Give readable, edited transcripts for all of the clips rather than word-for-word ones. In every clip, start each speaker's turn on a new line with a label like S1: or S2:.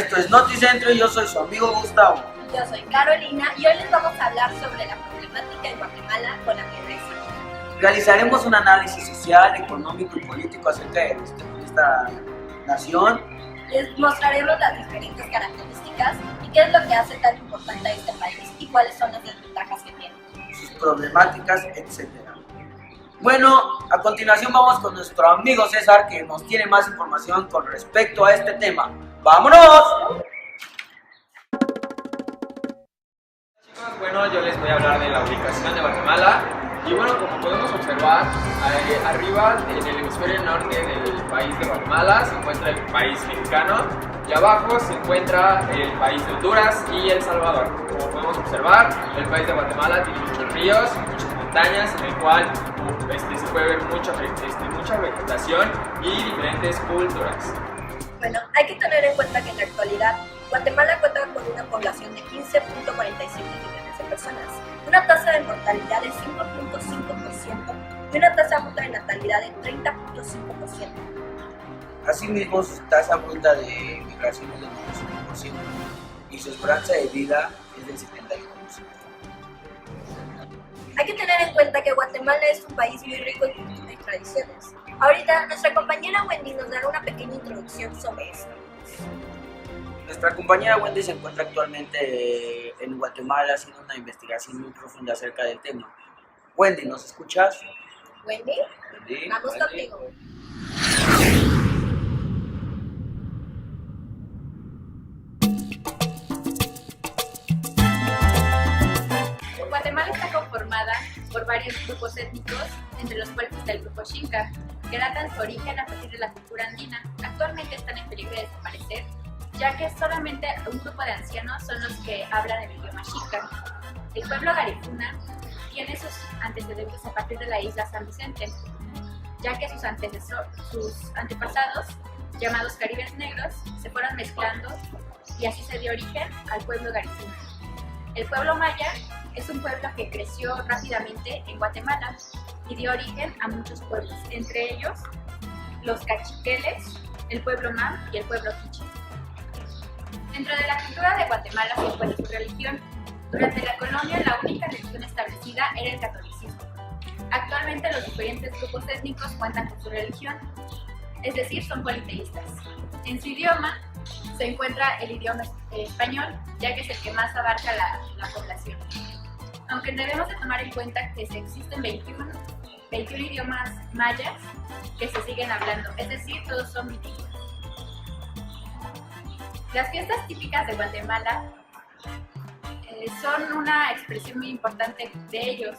S1: Esto es Noticentro y yo soy su amigo Gustavo.
S2: Yo soy Carolina y hoy les vamos a hablar sobre la problemática de Guatemala con la pobreza.
S1: Realizaremos un análisis social, económico y político acerca de esta nación.
S2: Les mostraremos las diferentes características y qué es lo que hace tan importante a este país y cuáles son las desventajas que tiene,
S1: sus problemáticas, etc. Bueno, a continuación vamos con nuestro amigo César, que nos tiene más información con respecto a este tema. ¡Vámonos!
S3: Chicos, bueno, yo les voy a hablar de la ubicación de Guatemala. Y bueno, como podemos observar, arriba en el hemisferio norte del país de Guatemala se encuentra el país mexicano y abajo se encuentra el país de Honduras y El Salvador. Como podemos observar, el país de Guatemala tiene muchos ríos, muchas montañas, en el cual se puede ver mucha vegetación y diferentes culturas.
S2: Bueno, hay que tener en cuenta que en la actualidad Guatemala cuenta con una población de 15.47 millones de personas, una tasa de mortalidad de 5.5% y una tasa bruta de natalidad de 30.5%.
S1: Asimismo, su tasa bruta de migración es del 95% y su esperanza de vida es del 71%.
S2: Hay que tener en cuenta que Guatemala es un país muy rico en cultura y tradiciones. Ahorita, nuestra compañera Wendy nos dará una pequeña introducción sobre esto.
S1: Nuestra compañera Wendy se encuentra actualmente en Guatemala haciendo una investigación muy profunda acerca del tema. Wendy, ¿nos escuchas?
S2: Wendy, vamos contigo.
S4: Guatemala está conformada por varios grupos étnicos, entre los cuales está el grupo Xinca, que datan su origen a partir de la cultura andina. Actualmente están en peligro de desaparecer, ya que solamente un grupo de ancianos son los que hablan el idioma Xinca. El pueblo Garifuna tiene sus antecedentes a partir de la isla San Vicente, ya que sus antepasados, llamados caribes negros, se fueron mezclando y así se dio origen al pueblo Garifuna. El pueblo maya es un pueblo que creció rápidamente en Guatemala y dio origen a muchos pueblos, entre ellos los cachiqueles, el pueblo mam y el pueblo quiche. Dentro de la cultura de Guatemala se encuentra su religión. Durante la colonia, la única religión establecida era el catolicismo. Actualmente los diferentes grupos étnicos cuentan con su religión, es decir, son politeístas. En su idioma se encuentra el idioma español, ya que es el que más abarca la población. Aunque debemos de tomar en cuenta que existen 21 idiomas mayas que se siguen hablando, es decir, todos son bilingües. Las fiestas típicas de Guatemala son una expresión muy importante de ellos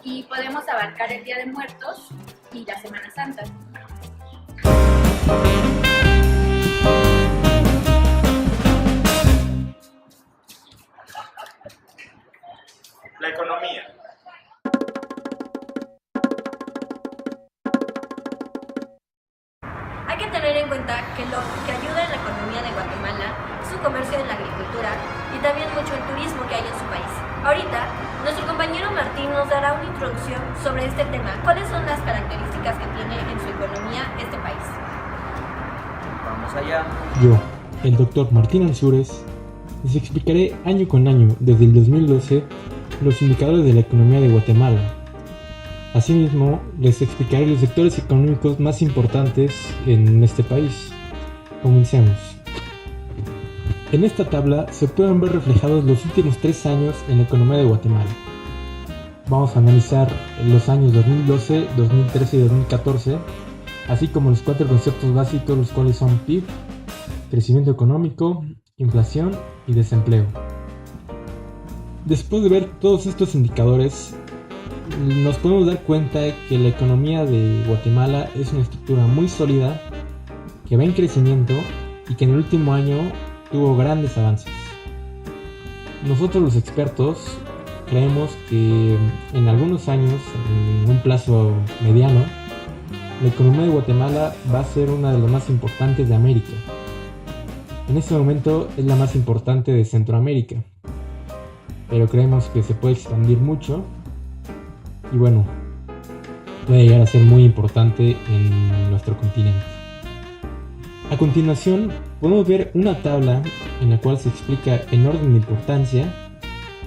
S4: y podemos abarcar el Día de Muertos y la Semana Santa.
S3: La economía.
S2: Hay que tener en cuenta que lo que ayuda en la economía de Guatemala es su comercio en la agricultura y también mucho el turismo que hay en su país. Ahorita, nuestro compañero Martín nos dará una introducción sobre este tema. ¿Cuáles son las características que tiene en su economía este país?
S1: Vamos allá.
S5: Yo, el doctor Martín Ansúrez, les explicaré año con año, desde el 2012, los indicadores de la economía de Guatemala. Asimismo, les explicaré los sectores económicos más importantes en este país. Comencemos. En esta tabla se pueden ver reflejados los últimos 3 años en la economía de Guatemala. Vamos a analizar los años 2012, 2013 y 2014, así como los 4 conceptos básicos, los cuales son PIB, crecimiento económico, inflación y desempleo. Después de ver todos estos indicadores, nos podemos dar cuenta que la economía de Guatemala es una estructura muy sólida, que va en crecimiento y que en el último año tuvo grandes avances. Nosotros los expertos creemos que en algunos años, en un plazo mediano, la economía de Guatemala va a ser una de las más importantes de América. En este momento es la más importante de Centroamérica, pero creemos que se puede expandir mucho y bueno, puede llegar a ser muy importante en nuestro continente. A continuación podemos ver una tabla en la cual se explica en orden de importancia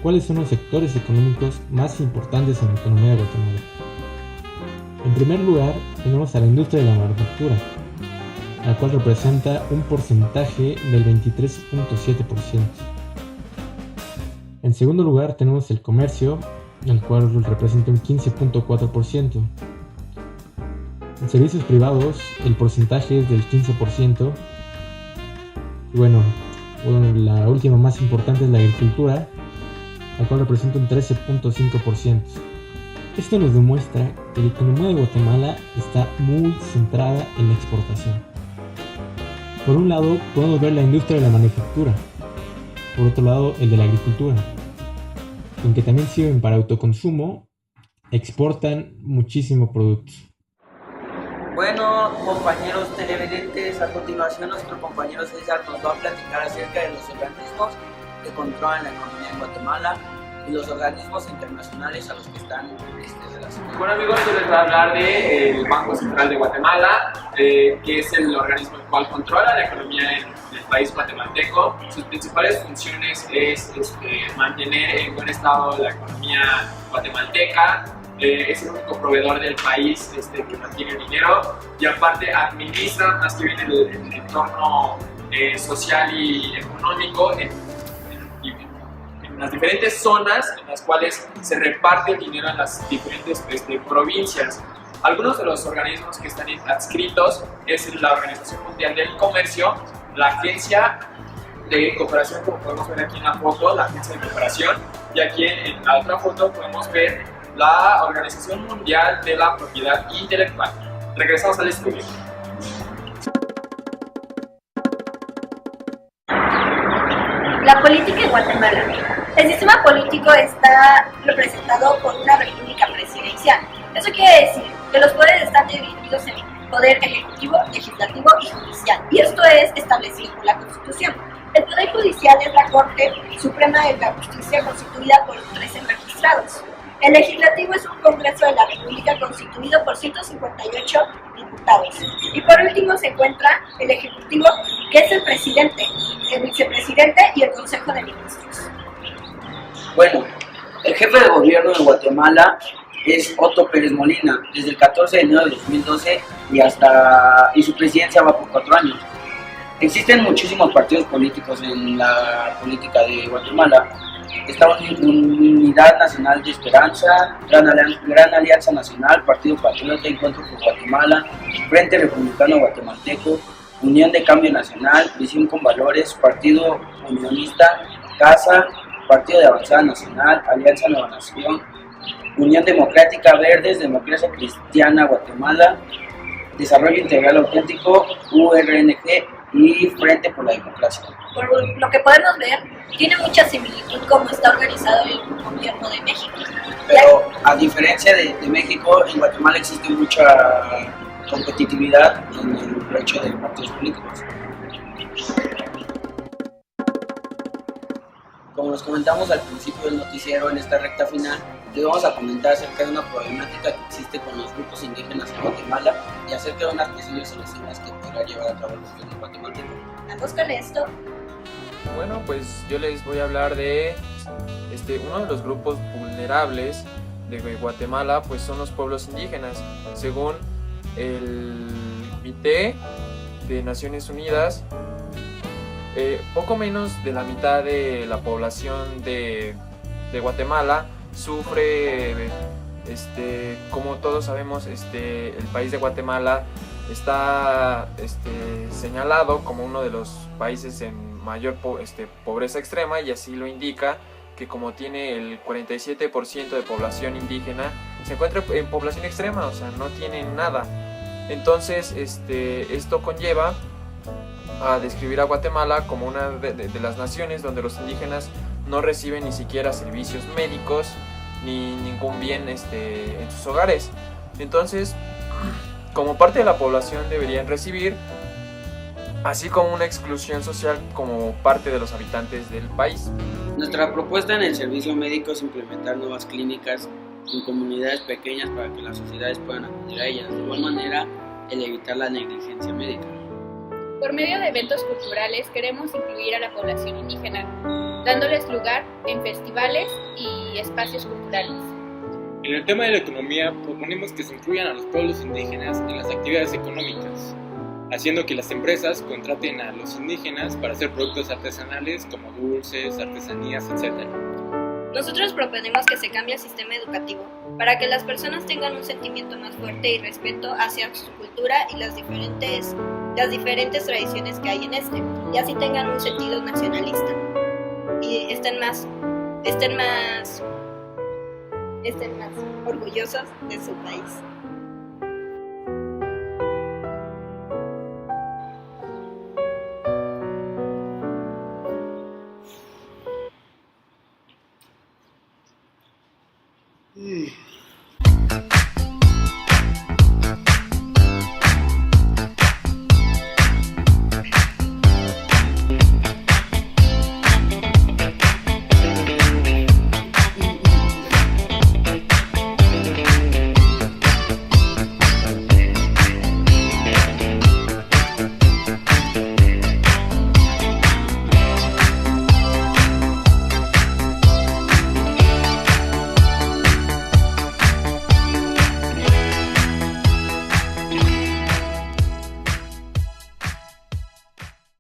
S5: cuáles son los sectores económicos más importantes en la economía de Guatemala. En primer lugar, tenemos a la industria de la manufactura, la cual representa un porcentaje del 23.7%. En segundo lugar, tenemos el comercio, el cual representa un 15.4%. En servicios privados, el porcentaje es del 15%. Y bueno, la última más importante es la agricultura, la cual representa un 13.5%. Esto nos demuestra que la economía de Guatemala está muy centrada en la exportación. Por un lado, podemos ver la industria de la manufactura, por otro lado, el de la agricultura, aunque también sirven para autoconsumo, exportan muchísimo producto.
S1: Bueno, compañeros televidentes, a continuación nuestro compañero César nos va a platicar acerca de los organismos que controlan la economía en Guatemala y los organismos internacionales a los que están relacionados.
S3: Bueno amigos, yo les voy a hablar del Banco Central de Guatemala, que es el organismo el cual controla la economía en el país guatemalteco. Sus principales funciones es mantener en buen estado la economía guatemalteca. Es el único proveedor del país que mantiene el dinero y aparte administra más que bien el entorno social y económico en las diferentes zonas en las cuales se reparte el dinero en las diferentes provincias. Algunos de los organismos que están adscritos es la Organización Mundial del Comercio, la Agencia de Cooperación, como podemos ver aquí en la foto, la Agencia de Cooperación, y aquí en la otra foto podemos ver la Organización Mundial de la Propiedad Intelectual. Regresamos al estudio.
S2: La política en Guatemala. El sistema político está representado por una república presidencial. Eso quiere decir que los poderes están divididos en poder ejecutivo, legislativo y judicial. Y esto es establecido por la Constitución. El poder judicial es la Corte Suprema de la Justicia constituida por 13 magistrados. El legislativo es un congreso de la República constituido por 158 diputados. Y por último se encuentra el ejecutivo, que es el presidente, el vicepresidente y el consejo de ministros.
S1: Bueno, el jefe de gobierno de Guatemala es Otto Pérez Molina, desde el 14 de enero de 2012 y su presidencia va por 4 años. Existen muchísimos partidos políticos en la política de Guatemala. Está Unidad Nacional de Esperanza, Gran Alianza Nacional, Partido Patriota, Encuentro por Guatemala, Frente Republicano Guatemalteco, Unión de Cambio Nacional, Visión con Valores, Partido Unionista, CASA, Partido de Avanzada Nacional, Alianza Nueva Nación, Unión Democrática Verdes, Democracia Cristiana Guatemala, Desarrollo Integral Auténtico, URNG y Frente por la Democracia.
S2: Por lo que podemos ver, tiene mucha similitud como está organizado el gobierno de México.
S1: Pero a diferencia de México, en Guatemala existe mucha competitividad en el hecho de partidos políticos. Como nos comentamos al principio del noticiero, en esta recta final, les vamos a comentar acerca de una problemática que existe con los grupos indígenas en Guatemala y acerca de unas posibles soluciones que podrá llevar a cabo el gobierno guatemalteco.
S2: Vamos con esto.
S3: Bueno, pues yo les voy a hablar de uno de los grupos vulnerables de Guatemala, pues son los pueblos indígenas. Según el Comité de Naciones Unidas, poco menos de la mitad de la población de Guatemala sufre, como todos sabemos, el país de Guatemala está señalado como uno de los países en mayor pobreza extrema, y así lo indica que como tiene el 47% de población indígena, se encuentra en población extrema, o sea, no tiene nada. Entonces esto conlleva a describir a Guatemala como una de las naciones donde los indígenas no reciben ni siquiera servicios médicos ni ningún bien en sus hogares. Entonces, como parte de la población deberían recibir, así como una exclusión social como parte de los habitantes del país.
S1: Nuestra propuesta en el servicio médico es implementar nuevas clínicas en comunidades pequeñas para que las sociedades puedan acudir a ellas. De igual manera, el evitar la negligencia médica.
S4: Por medio de eventos culturales queremos incluir a la población indígena, dándoles lugar en festivales y espacios culturales.
S6: En el tema de la economía, proponemos que se incluyan a los pueblos indígenas en las actividades económicas, haciendo que las empresas contraten a los indígenas para hacer productos artesanales como dulces, artesanías, etc.
S2: Nosotros proponemos que se cambie el sistema educativo para que las personas tengan un sentimiento más fuerte y respeto hacia su cultura y las diferentes tradiciones que hay en este, y así tengan un sentido nacionalista y estén más orgullosos de su país.